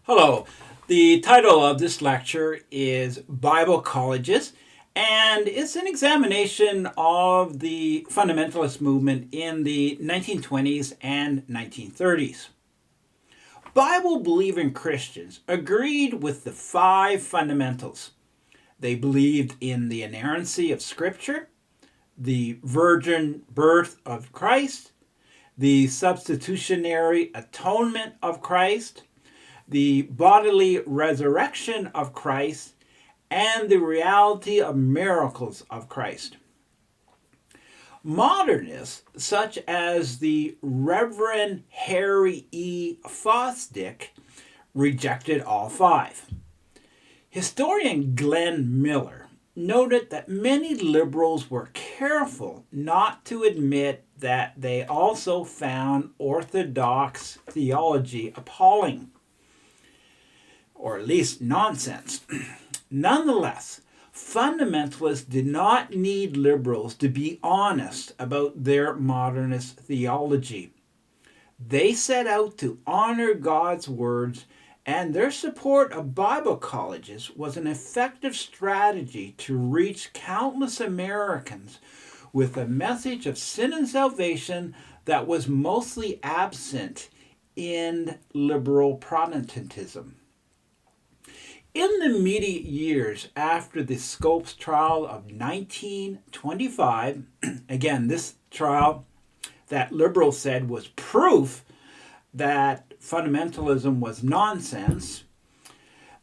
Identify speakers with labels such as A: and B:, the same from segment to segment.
A: Hello. The title of this lecture is Bible Colleges, and it's an examination of the fundamentalist movement in the 1920s and 1930s. Bible believing Christians agreed with the five fundamentals. They believed in the inerrancy of Scripture, the virgin birth of Christ, the substitutionary atonement of Christ, the bodily resurrection of Christ, and the reality of miracles of Christ. Modernists, such as the Reverend Harry E. Fosdick, rejected all five. Historian Glenn Miller noted that many liberals were careful not to admit that they also found Orthodox theology appalling, or at least nonsense. Nonetheless, fundamentalists did not need liberals to be honest about their modernist theology. They set out to honor God's words, and their support of Bible colleges was an effective strategy to reach countless Americans with a message of sin and salvation that was mostly absent in liberal Protestantism. In the immediate years after the Scopes trial of 1925, again, this trial that liberals said was proof that fundamentalism was nonsense,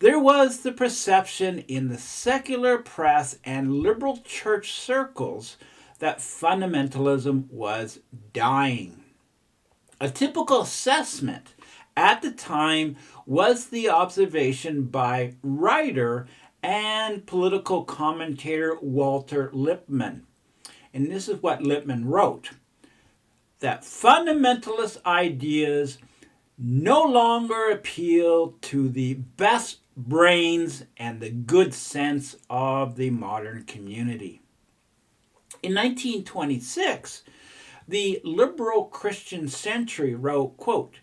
A: there was the perception in the secular press and liberal church circles that fundamentalism was dying. A typical assessment at the time was the observation by writer and political commentator Walter Lippmann. And this is what Lippmann wrote: that fundamentalist ideas no longer appeal to the best brains and the good sense of the modern community. In 1926, the liberal Christian Century wrote, quote,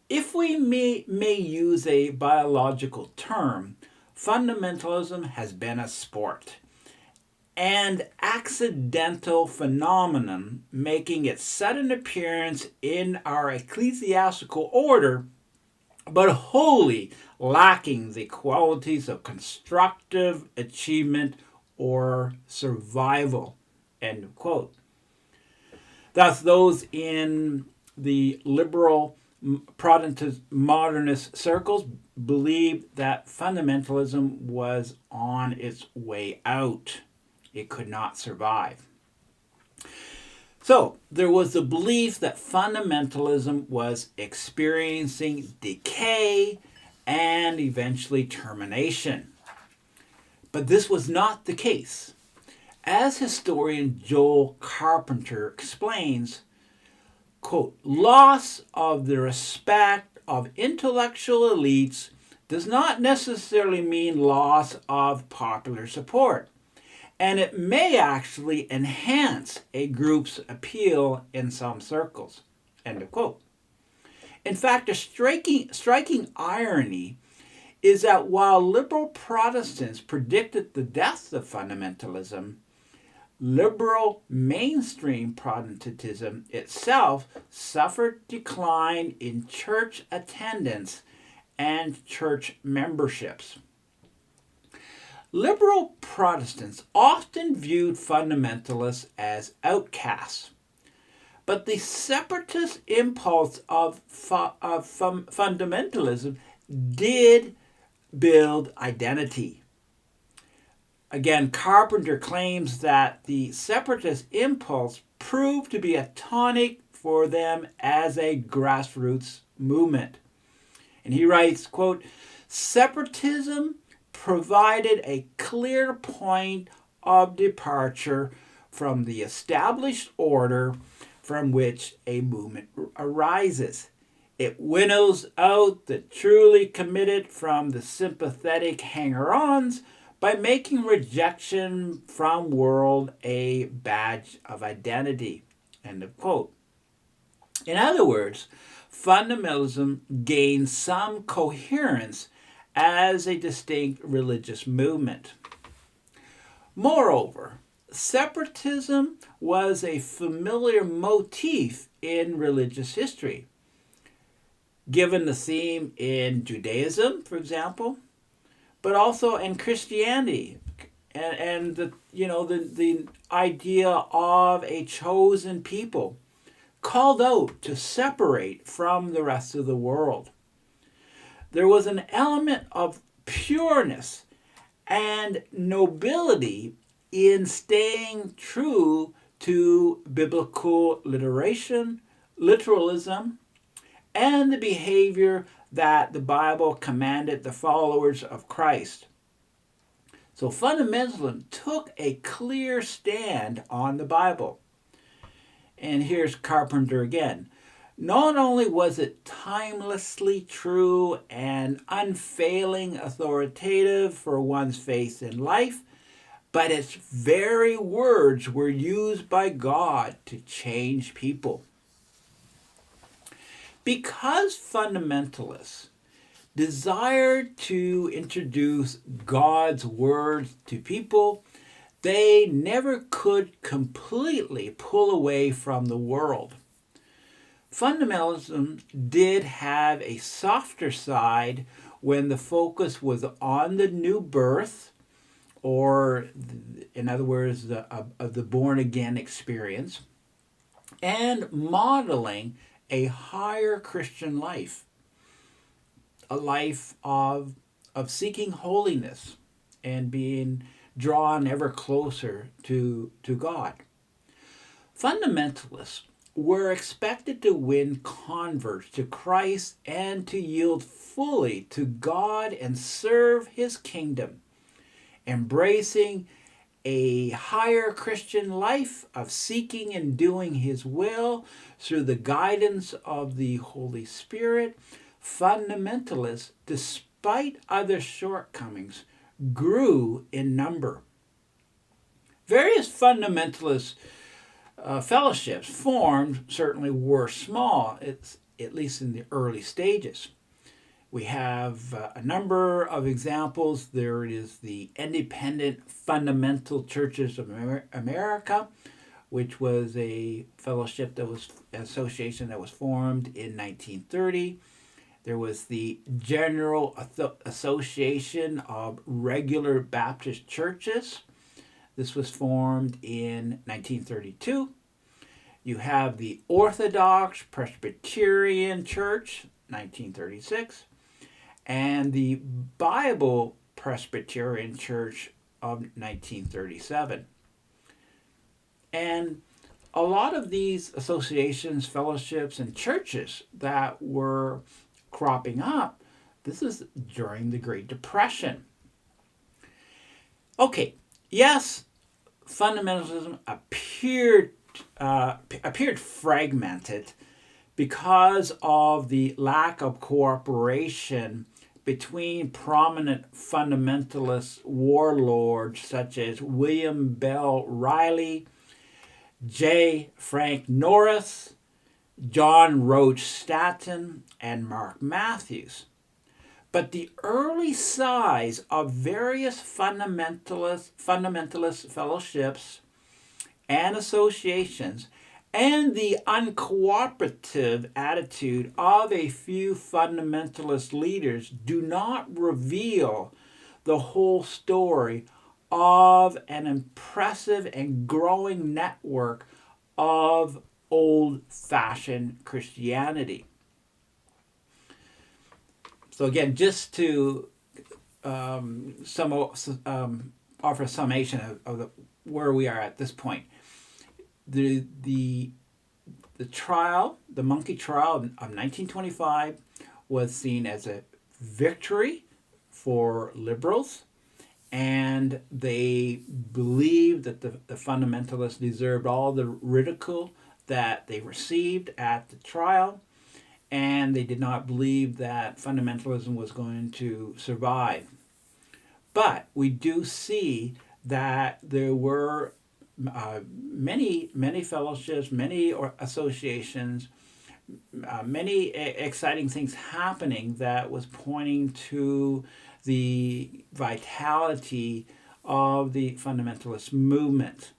A: "If we may use a biological term, fundamentalism has been a sport, and accidental phenomenon making its sudden appearance in our ecclesiastical order, but wholly lacking the qualities of constructive achievement or survival." End of quote. Thus, those in the liberal Protestant modernist circles believed that fundamentalism was on its way out. It could not survive. So there was the belief that fundamentalism was experiencing decay and eventually termination. But this was not the case. As historian Joel Carpenter explains, quote, "Loss of the respect of intellectual elites does not necessarily mean loss of popular support, and it may actually enhance a group's appeal in some circles." End of quote. In fact, a striking irony is that while liberal Protestants predicted the death of fundamentalism, liberal mainstream Protestantism itself suffered decline in church attendance and church memberships. Liberal Protestants often viewed fundamentalists as outcasts, but the separatist impulse of fundamentalism did build identity. Again, Carpenter claims that the separatist impulse proved to be a tonic for them as a grassroots movement. And he writes, quote, "Separatism provided a clear point of departure from the established order from which a movement arises. It winnows out the truly committed from the sympathetic hanger-ons by making rejection from world a badge of identity." End of quote. In other words, fundamentalism gained some coherence as a distinct religious movement. Moreover, separatism was a familiar motif in religious history, given the theme in Judaism, for example, but also in Christianity, and the idea of a chosen people called out to separate from the rest of the world. There was an element of pureness and nobility in staying true to biblical literalism, and the behavior that the Bible commanded the followers of Christ. So fundamentalism took a clear stand on the Bible. And here's Carpenter again. Not only was it timelessly true and unfailing authoritative for one's faith in life, but its very words were used by God to change people. Because fundamentalists desired to introduce God's words to people, they never could completely pull away from the world. Fundamentalism did have a softer side when the focus was on the new birth, or in other words, the born again experience, and modeling a higher Christian life, a life of seeking holiness and being drawn ever closer to God. Fundamentalists were expected to win converts to Christ and to yield fully to God and serve his kingdom, embracing a higher Christian life of seeking and doing his will through the guidance of the Holy Spirit. Fundamentalists, despite other shortcomings, grew in number. Various fundamentalist fellowships formed certainly were small, at least in the early stages. We have a number of examples. There is the Independent Fundamental Churches of America, which was a fellowship association that was formed in 1930. There was the General Association of Regular Baptist Churches. This was formed in 1932. You have the Orthodox Presbyterian Church, 1936, and the Bible Presbyterian Church of 1937. And a lot of these associations, fellowships, and churches that were cropping up, this is during the Great Depression. Okay, yes, fundamentalism appeared fragmented because of the lack of cooperation between prominent fundamentalist warlords such as William Bell Riley, J. Frank Norris, John Roach Staton, and Mark Matthews. But the early size of various fundamentalist fellowships and associations, and the uncooperative attitude of a few fundamentalist leaders do not reveal the whole story of an impressive and growing network of old-fashioned Christianity. So again, just to offer a summation of where we are at this point, the trial, the Monkey Trial of 1925, was seen as a victory for liberals, and they believed that the fundamentalists deserved all the ridicule that they received at the trial, and they did not believe that fundamentalism was going to survive. But we do see that there were many fellowships, many associations many exciting things happening that was pointing to the vitality of the fundamentalist movement.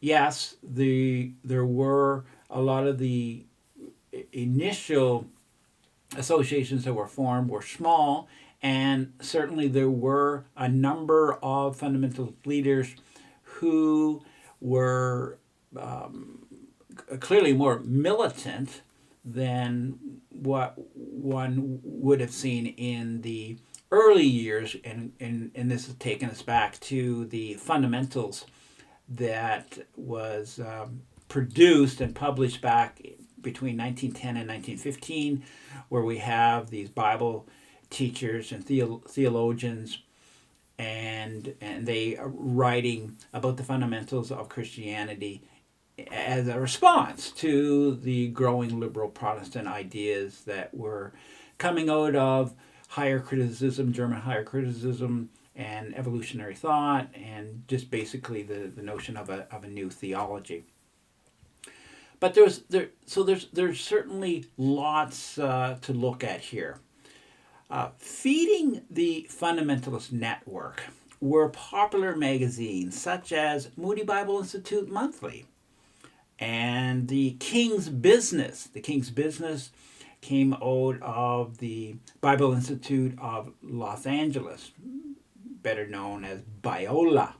A: Yes, there were a lot of the initial associations that were formed were small, and certainly there were a number of fundamentalist leaders who were clearly more militant than what one would have seen in the early years, and this has taken us back to the fundamentals that was produced and published back between 1910 and 1915, where we have these Bible teachers and theologians, and they are writing about the fundamentals of Christianity as a response to the growing liberal Protestant ideas that were coming out of higher criticism, German higher criticism, and evolutionary thought, and just basically the notion of a new theology. But there's certainly lots to look at here. Feeding the Fundamentalist network were popular magazines such as Moody Bible Institute Monthly and the King's Business. The King's Business came out of the Bible Institute of Los Angeles, better known as Biola.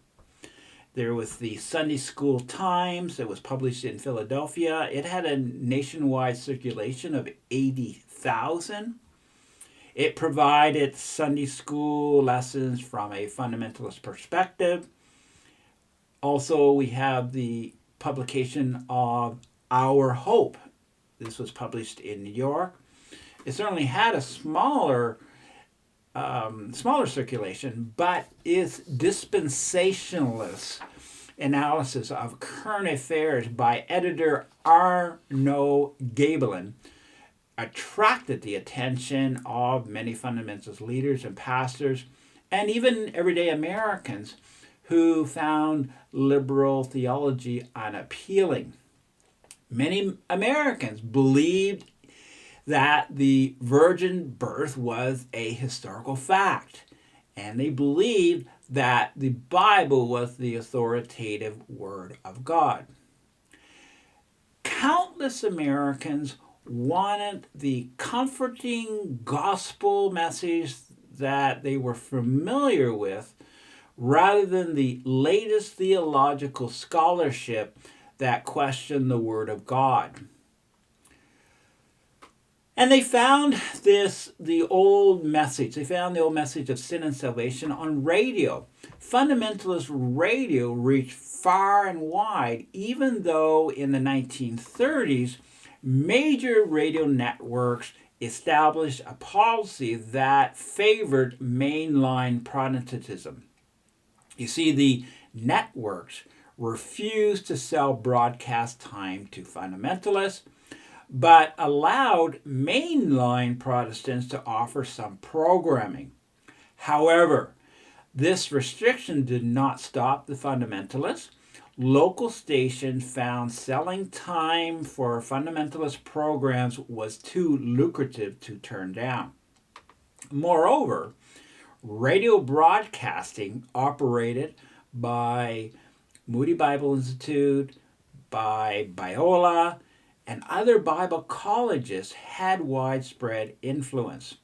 A: There was the Sunday School Times that was published in Philadelphia. It had a nationwide circulation of 80,000. It provided Sunday school lessons from a fundamentalist perspective. Also, we have the publication of Our Hope. This was published in New York. It certainly had a smaller circulation, but its dispensationalist analysis of current affairs by editor Arno Gabelin attracted the attention of many fundamentalist leaders and pastors, and even everyday Americans who found liberal theology unappealing. Many Americans believed that the virgin birth was a historical fact, and they believed that the Bible was the authoritative Word of God. Countless Americans wanted the comforting gospel message that they were familiar with rather than the latest theological scholarship that questioned the Word of God. And they found the old message of sin and salvation on radio. Fundamentalist radio reached far and wide, even though in the 1930s, major radio networks established a policy that favored mainline Protestantism. You see, the networks refused to sell broadcast time to fundamentalists, but allowed mainline Protestants to offer some programming. However, this restriction did not stop the fundamentalists. Local stations found selling time for fundamentalist programs was too lucrative to turn down. Moreover, radio broadcasting operated by Moody Bible Institute, by Biola, and other Bible colleges had widespread influence.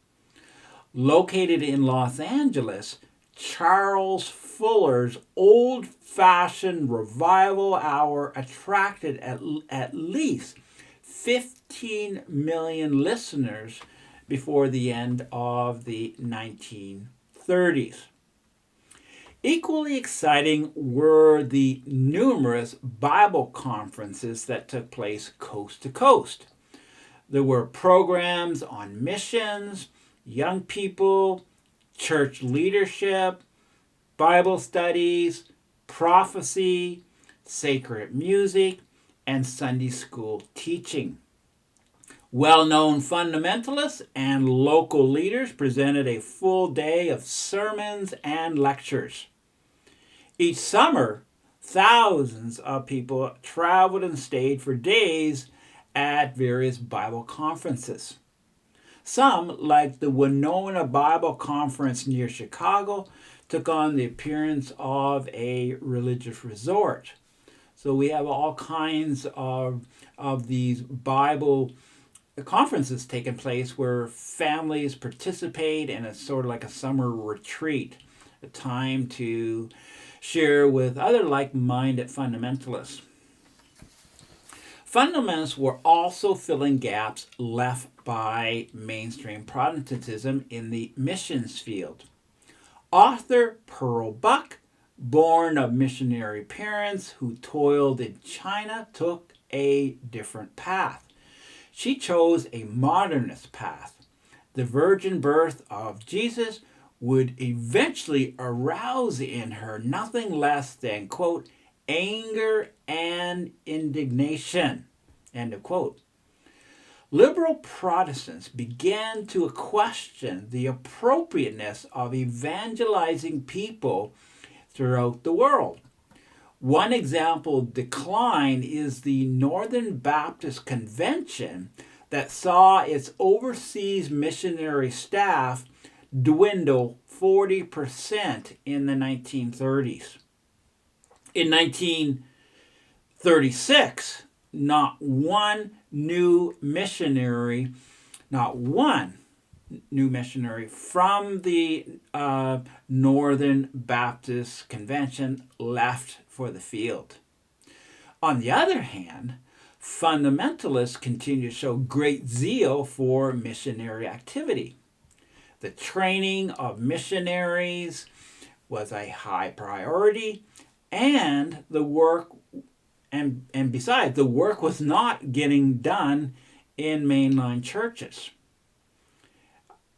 A: Located in Los Angeles, Charles Fuller's old-fashioned revival hour attracted at least 15 million listeners before the end of the 1930s. Equally exciting were the numerous Bible conferences that took place coast to coast. There were programs on missions, young people, church leadership, Bible studies, prophecy, sacred music, and Sunday school teaching. Well-known fundamentalists and local leaders presented a full day of sermons and lectures. Each summer, thousands of people traveled and stayed for days at various Bible conferences. Some, like the Winona Bible Conference near Chicago, took on the appearance of a religious resort. So we have all kinds of these Bible conferences taking place where families participate, and it's sort of like a summer retreat, a time to share with other like-minded fundamentalists. Fundamentalists were also filling gaps left by mainstream Protestantism in the missions field. Arthur Pearl Buck, born of missionary parents who toiled in China, took a different path. She chose a modernist path. The virgin birth of Jesus would eventually arouse in her nothing less than, quote, anger and indignation, end of quote. Liberal Protestants began to question the appropriateness of evangelizing people throughout the world. One example of decline is the Northern Baptist Convention that saw its overseas missionary staff dwindle 40% in the 1930s. In 1936, not one new missionary from the Northern Baptist Convention left for the field. On the other hand, fundamentalists continue to show great zeal for missionary activity. The training of missionaries was a high priority, and the work besides, the work was not getting done in mainline churches.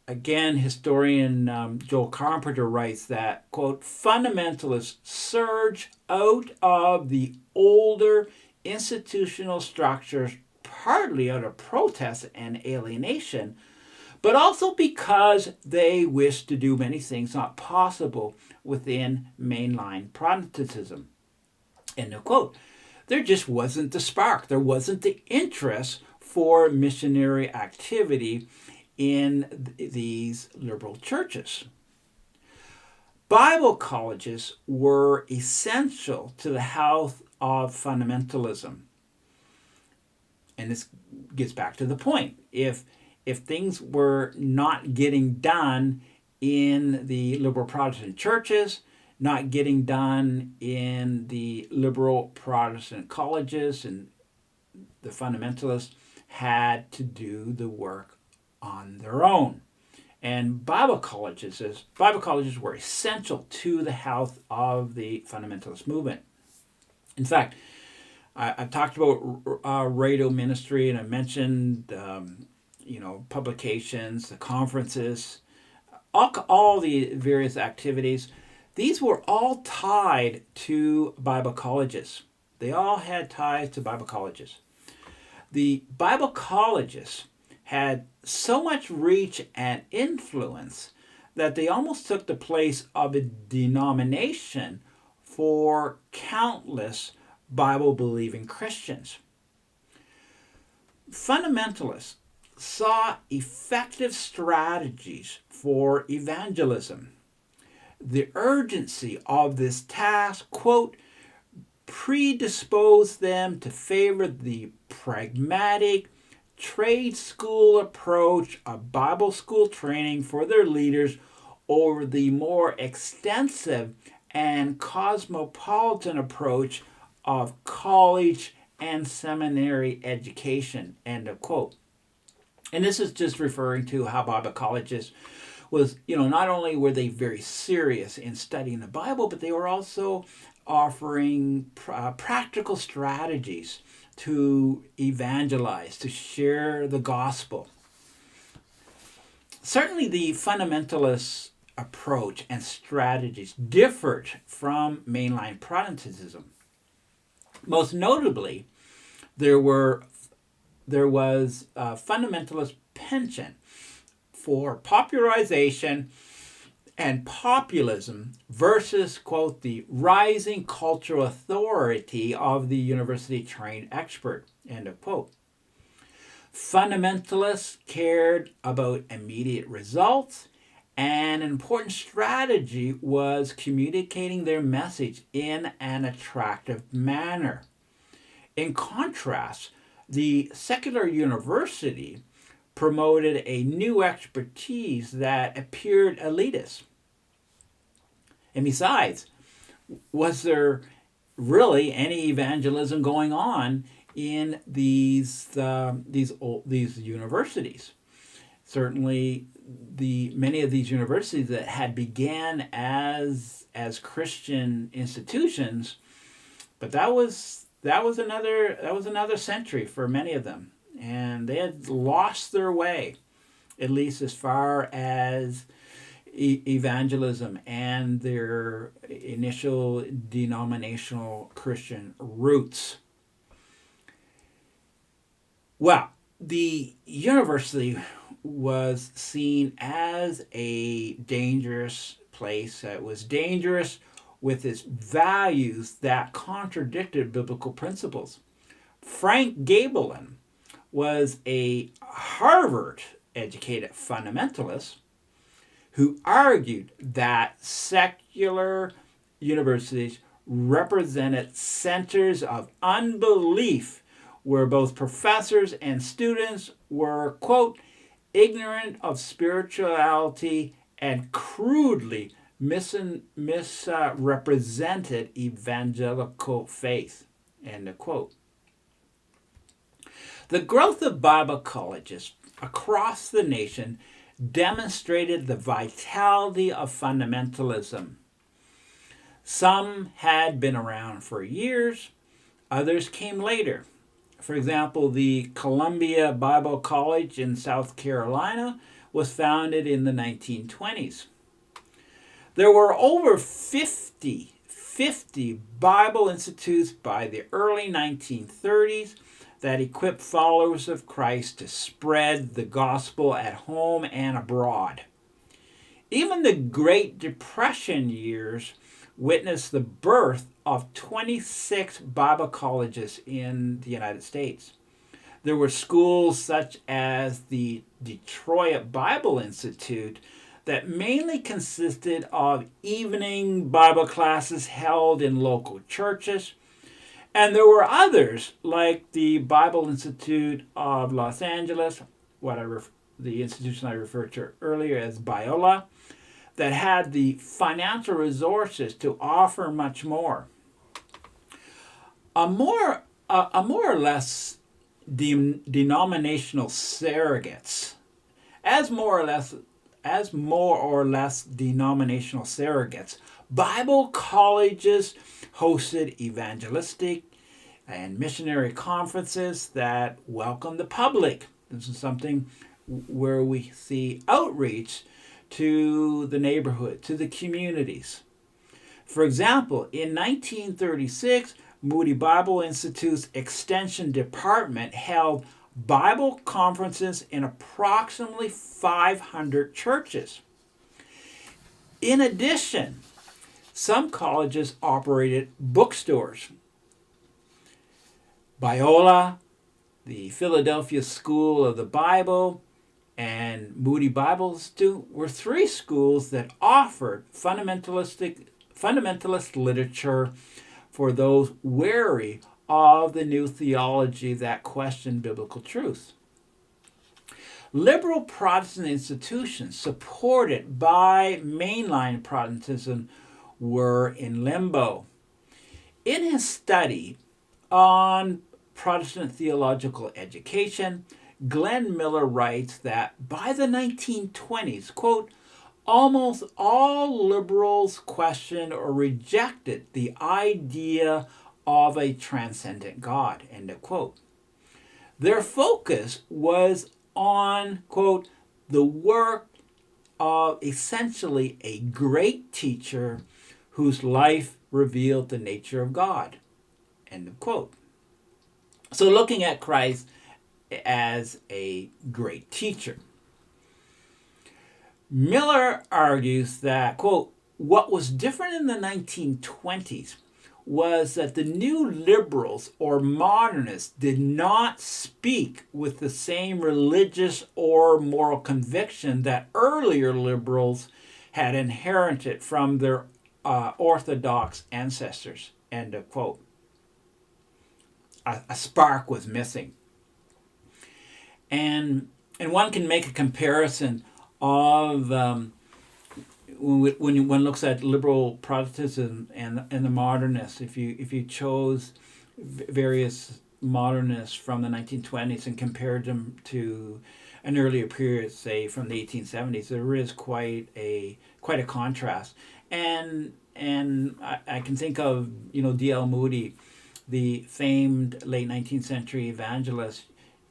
A: Again, historian Joel Carpenter writes that, quote, fundamentalists surge out of the older institutional structures partly out of protest and alienation, but also because they wish to do many things not possible within mainline Protestantism, end of quote. There just wasn't the spark. There wasn't the interest for missionary activity in these liberal churches. Bible colleges were essential to the health of fundamentalism. And this gets back to the point. If things were not getting done in the liberal Protestant churches, not getting done in the liberal Protestant colleges, and the fundamentalists had to do the work on their own. And Bible colleges were essential to the health of the fundamentalist movement. In fact, I've talked about radio ministry, and I mentioned publications, the conferences, all the various activities. These were all tied to Bible colleges. They all had ties to Bible colleges. The Bible colleges had so much reach and influence that they almost took the place of a denomination for countless Bible-believing Christians. Fundamentalists saw effective strategies for evangelism. The urgency of this task, quote, predisposed them to favor the pragmatic trade school approach of Bible school training for their leaders over the more extensive and cosmopolitan approach of college and seminary education, end of quote. And this is just referring to how Bible colleges was, not only were they very serious in studying the Bible, but they were also offering practical strategies to evangelize, to share the gospel. Certainly the fundamentalist approach and strategies differed from mainline Protestantism. Most notably, there was a fundamentalist penchant for popularization and populism versus, quote, the rising cultural authority of the university-trained expert, end of quote. Fundamentalists cared about immediate results, and an important strategy was communicating their message in an attractive manner. In contrast, the secular university promoted a new expertise that appeared elitist. And besides, was there really any evangelism going on in these universities? Certainly, many of these universities that had began as Christian institutions, but that was another century for many of them, and they had lost their way, at least as far as evangelism and their initial denominational Christian roots. Well, the university was seen as a dangerous place. It was dangerous with its values that contradicted biblical principles. Frank Gabelin was a Harvard-educated fundamentalist who argued that secular universities represented centers of unbelief where both professors and students were, quote, ignorant of spirituality and crudely misrepresented evangelical faith, end of quote. The growth of Bible colleges across the nation demonstrated the vitality of fundamentalism. Some had been around for years, others came later. For example, the Columbia Bible College in South Carolina was founded in the 1920s. There were over 50 Bible institutes by the early 1930s that equipped followers of Christ to spread the gospel at home and abroad. Even the Great Depression years witnessed the birth of 26 Bible colleges in the United States. There were schools such as the Detroit Bible Institute that mainly consisted of evening Bible classes held in local churches. And there were others like the Bible Institute of Los Angeles, the institution I referred to earlier as Biola, that had the financial resources to offer much more. A more or less denominational surrogates, as more or less denominational surrogates, Bible colleges hosted evangelistic and missionary conferences that welcomed the public. This is something where we see outreach to the neighborhood, to the communities. For example, in 1936, Moody Bible Institute's Extension Department held Bible conferences in approximately 500 churches. In addition, some colleges operated bookstores. Biola, the Philadelphia School of the Bible, and Moody Bible Institute were three schools that offered fundamentalist literature for those wary of the new theology that questioned biblical truth. Liberal Protestant institutions supported by mainline Protestantism were in limbo. In his study on Protestant theological education, Glenn Miller writes that by the 1920s, quote, almost all liberals questioned or rejected the idea of a transcendent God, end of quote. Their focus was on, quote, the work of essentially a great teacher whose life revealed the nature of God, end of quote. So looking at Christ as a great teacher. Miller argues that, quote, what was different in the 1920s was that the new liberals or modernists did not speak with the same religious or moral conviction that earlier liberals had inherited from their Orthodox ancestors. End of quote. A spark was missing. And one can make a comparison of when one looks at liberal Protestantism and the modernists. If you chose various modernists from the 1920s and compared them to an earlier period, say from the 1870s, there is quite a contrast. And I can think of D.L. Moody, the famed late 19th century evangelist,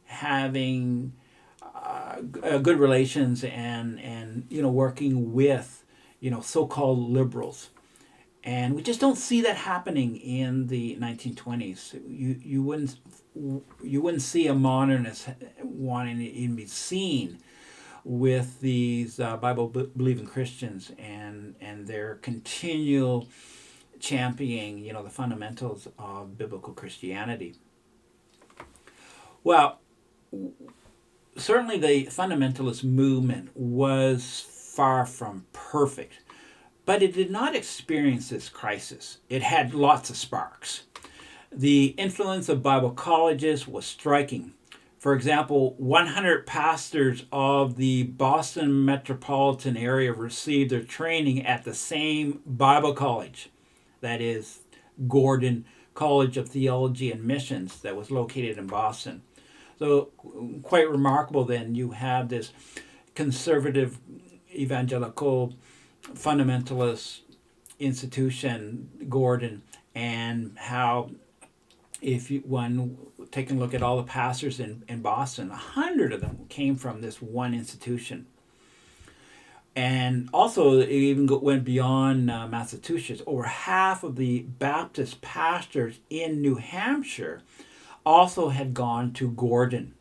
A: having good relations and working with so-called liberals, and we just don't see that happening in the 1920s. You wouldn't see a modernist wanting to even be seen with these Bible believing Christians and their continual championing the fundamentals of biblical Christianity. Well, certainly the fundamentalist movement was far from perfect, but it did not experience this crisis. It had lots of sparks. The influence of Bible colleges was striking. For example, 100 pastors of the Boston metropolitan area received their training at the same Bible college, that is, Gordon College of Theology and Missions, that was located in Boston. So quite remarkable then, you have this conservative evangelical fundamentalist institution, Gordon, and how one taking a look at all the pastors in Boston, 100 of them came from this one institution. And also it even went beyond Massachusetts. Over half of the Baptist pastors in New Hampshire also had gone to Gordon.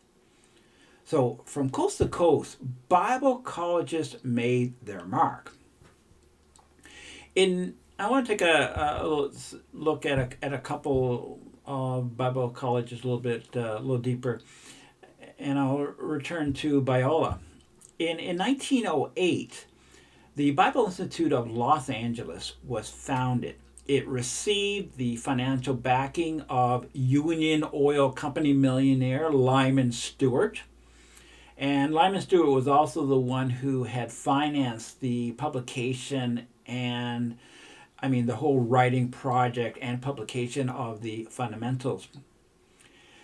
A: So from coast to coast, Bible colleges made their mark. I want to take a look at a couple of Bible colleges a little deeper, and I'll return to Biola. In 1908, the Bible Institute of Los Angeles was founded. It received the financial backing of Union Oil Company millionaire Lyman Stewart. And Lyman Stewart was also the one who had financed the publication and, the whole writing project and publication of the Fundamentals.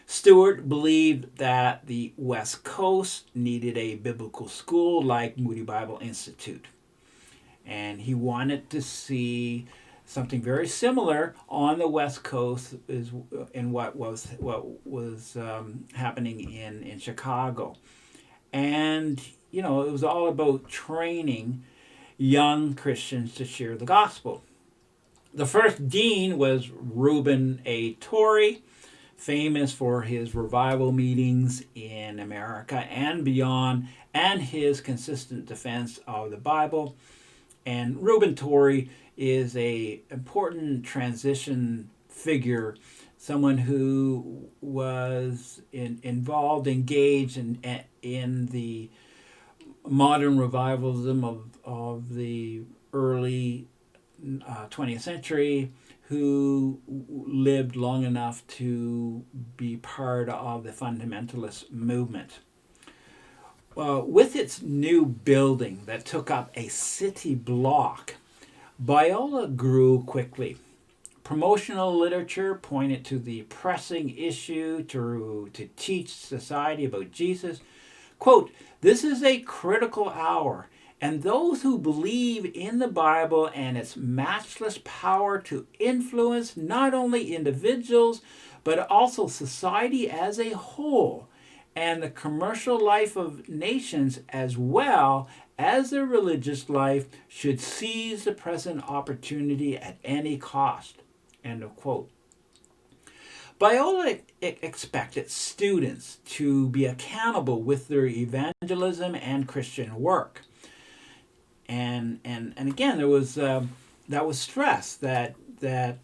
A: Stewart believed that the West Coast needed a biblical school like Moody Bible Institute. And he wanted to see something very similar on the West Coast is in what was happening in Chicago. And, it was all about training young Christians to share the gospel. The first dean was Reuben A. Torrey, famous for his revival meetings in America and beyond, and his consistent defense of the Bible. And Reuben Torrey is an important transition figure, someone who was engaged in the modern revivalism of the early 20th century, who lived long enough to be part of the fundamentalist movement. With its new building that took up a city block, Biola grew quickly. Promotional literature pointed to the pressing issue to teach society about Jesus. Quote, "This is a critical hour, and those who believe in the Bible and its matchless power to influence not only individuals, but also society as a whole, and the commercial life of nations as well as their religious life, should seize the present opportunity at any cost." End of quote. Biola expected students to be accountable with their evangelism and Christian work. And again, there was that was stressed that that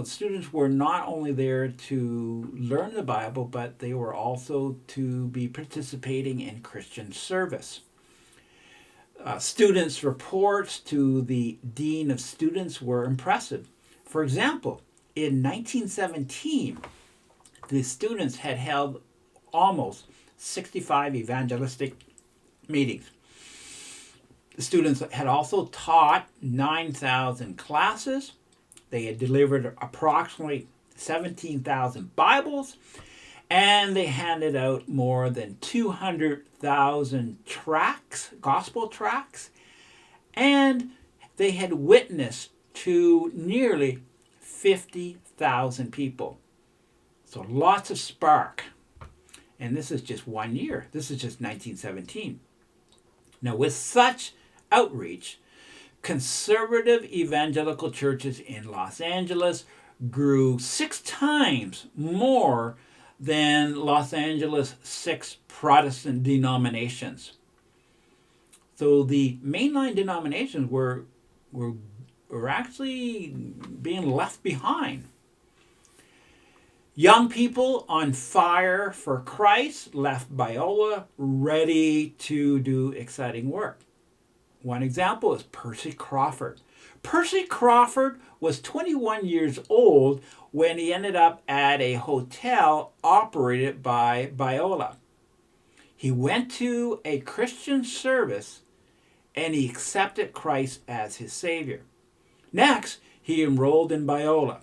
A: students were not only there to learn the Bible, but they were also to be participating in Christian service. Students' reports to the Dean of Students were impressive. For example, in 1917, the students had held almost 65 evangelistic meetings. The students had also taught 9,000 classes. They had delivered approximately 17,000 Bibles, and they handed out more than 200,000 tracts, gospel tracts, and they had witnessed to nearly 50,000 people. So lots of spark. And this is just 1 year. This is just 1917. Now, with such outreach, conservative evangelical churches in Los Angeles grew 6 times more than Los Angeles' 6 Protestant denominations. So the mainline denominations were actually being left behind. Young people on fire for Christ left Biola ready to do exciting work. One example is Percy Crawford. Percy Crawford was 21 years old when he ended up at a hotel operated by Biola. He went to a Christian service and he accepted Christ as his Savior. Next, he enrolled in Biola.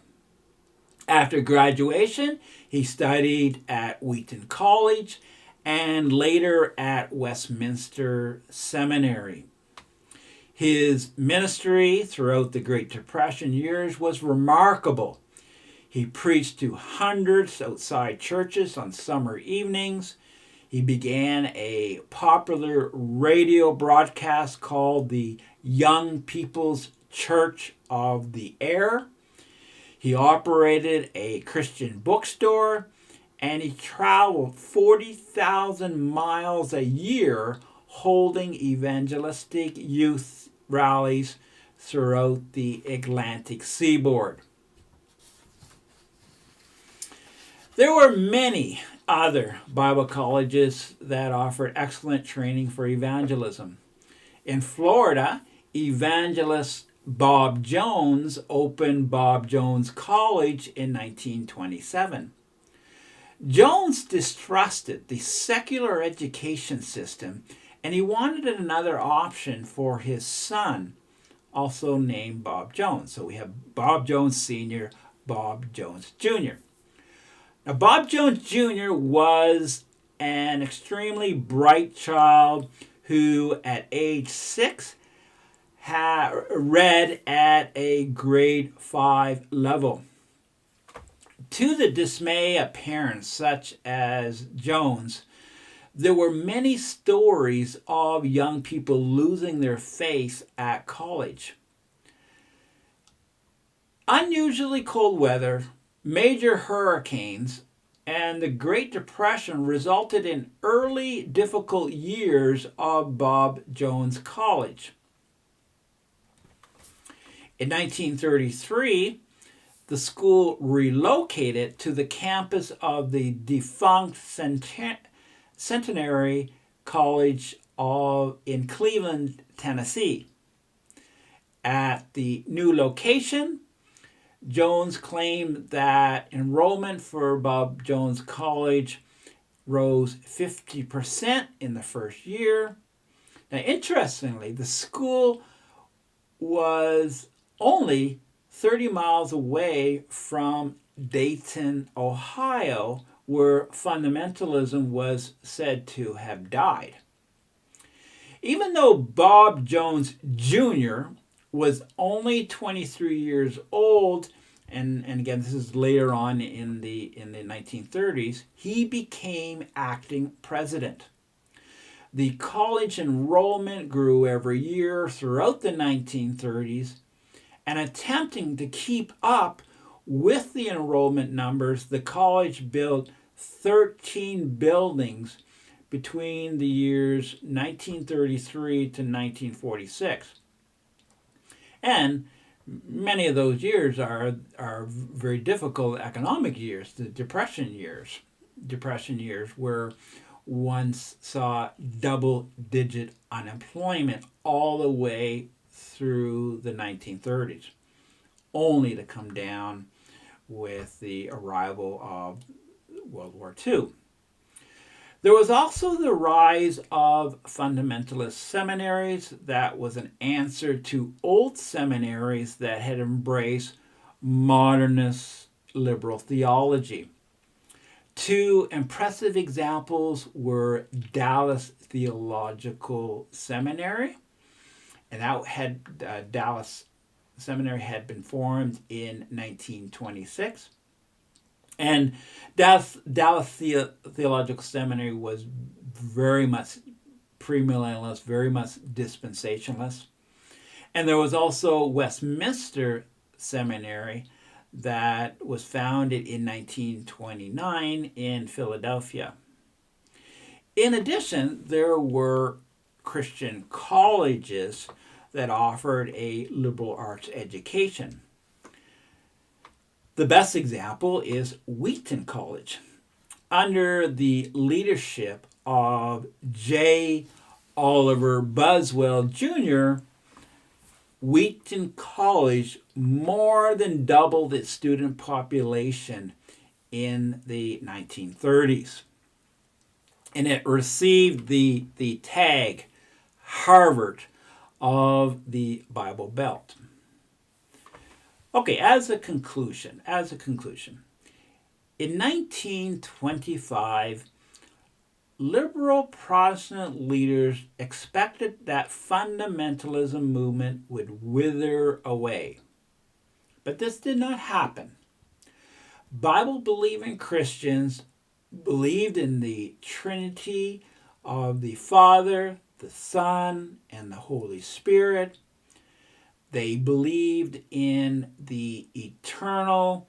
A: After graduation, he studied at Wheaton College and later at Westminster Seminary. His ministry throughout the Great Depression years was remarkable. He preached to hundreds outside churches on summer evenings. He began a popular radio broadcast called the Young People's Church of the Air. He operated a Christian bookstore, and he traveled 40,000 miles a year holding evangelistic youth rallies throughout the Atlantic seaboard. There were many other Bible colleges that offered excellent training for evangelism. In Florida, evangelist Bob Jones opened Bob Jones College in 1927. Jones distrusted the secular education system, and he wanted another option for his son, also named Bob Jones. So we have Bob Jones Sr., Bob Jones Jr. Now, Bob Jones Jr. was an extremely bright child who, at age 6, had read at a grade 5 level. To the dismay of parents such as Jones, there were many stories of young people losing their faith at college. Unusually cold weather, major hurricanes, and the Great Depression resulted in early difficult years of Bob Jones College. In 1933, the school relocated to the campus of the defunct Centenary College in Cleveland, Tennessee. At the new location, Jones claimed that enrollment for Bob Jones College rose 50% in the first year. Now, interestingly, the school was only 30 miles away from Dayton, Ohio, where fundamentalism was said to have died. Even though Bob Jones Jr. was only 23 years old, and again, this is later on in the 1930s, he became acting president. The college enrollment grew every year throughout the 1930s, and attempting to keep up with the enrollment numbers, the college built 13 buildings between the years 1933 to 1946. And Many of those years are very difficult economic years, the Depression years where one saw double digit unemployment all the way through the 1930s, only to come down with the arrival of World War II. There was also the rise of fundamentalist seminaries that was an answer to old seminaries that had embraced modernist liberal theology. Two impressive examples were Dallas Theological Seminary, and Dallas Seminary had been formed in 1926. And Dallas Theological Seminary was very much premillennialist, very much dispensationalist. And there was also Westminster Seminary that was founded in 1929 in Philadelphia. In addition, there were Christian colleges that offered a liberal arts education. The best example is Wheaton College. Under the leadership of J. Oliver Buswell Jr., Wheaton College more than doubled its student population in the 1930s. And it received the tag Harvard of the Bible Belt. Okay, as a conclusion, in 1925, liberal Protestant leaders expected that fundamentalism movement would wither away. But this did not happen. Bible-believing Christians believed in the Trinity of the Father, the Son, and the Holy Spirit. They believed in the eternal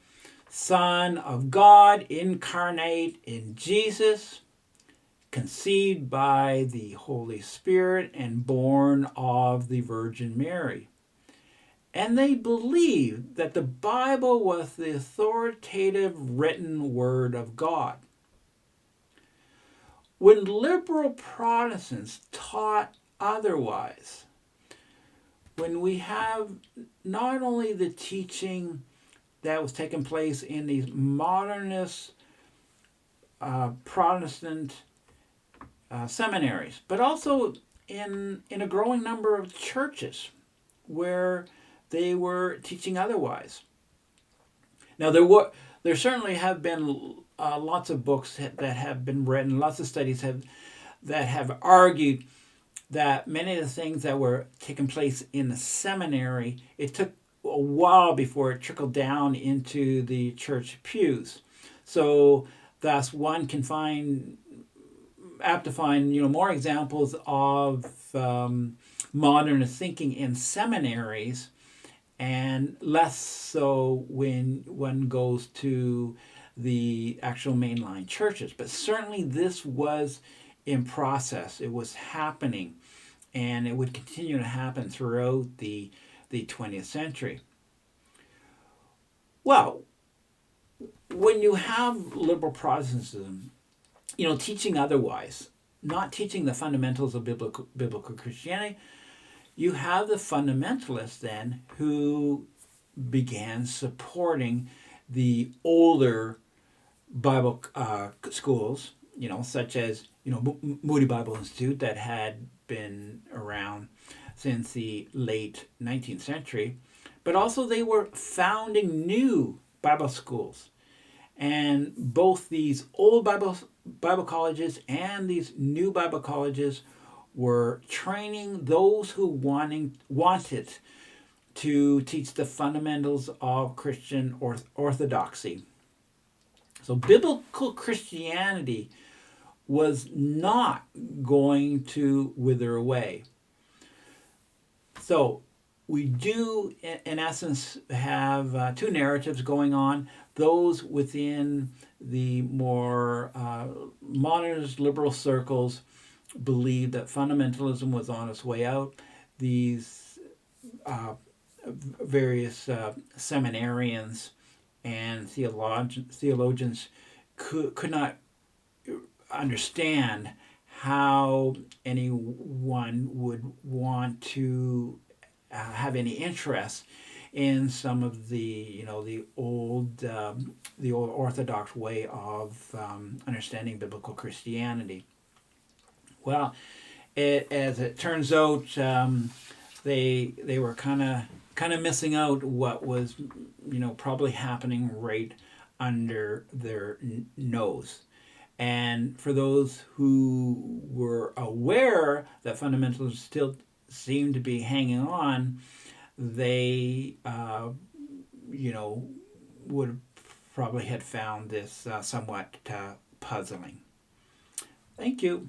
A: Son of God incarnate in Jesus, conceived by the Holy Spirit and born of the Virgin Mary. And they believed that the Bible was the authoritative written word of God. When liberal Protestants taught otherwise, when we have not only the teaching that was taking place in these modernist Protestant seminaries, but also in a growing number of churches where they were teaching otherwise. Now there certainly have been lots of books that have been written, lots of studies that have argued that many of the things that were taking place in the seminary, it took a while before it trickled down into the church pews. So thus one can find more examples of modernist thinking in seminaries, and less so when one goes to the actual mainline churches. But certainly this was in process. It was happening, and it would continue to happen throughout the 20th century. Well, when you have liberal Protestantism, teaching otherwise, not teaching the fundamentals of biblical Christianity, you have the fundamentalists then who began supporting the older Bible schools, such as Moody Bible Institute, that had been around since the late 19th century, but also they were founding new Bible schools. And both these old Bible colleges and these new Bible colleges were training those who wanted to teach the fundamentals of Christian orthodoxy. So biblical Christianity was not going to wither away. So we do, in essence, have two narratives going on. Those within the more modernist liberal circles believed that fundamentalism was on its way out. These various seminarians and theologians could not understand how anyone would want to have any interest in some of the old Orthodox way of understanding biblical Christianity. Well, as it turns out, they were kind of missing out what was probably happening right under their nose. And for those who were aware that fundamentalists still seemed to be hanging on, they would probably had found this somewhat puzzling. Thank you.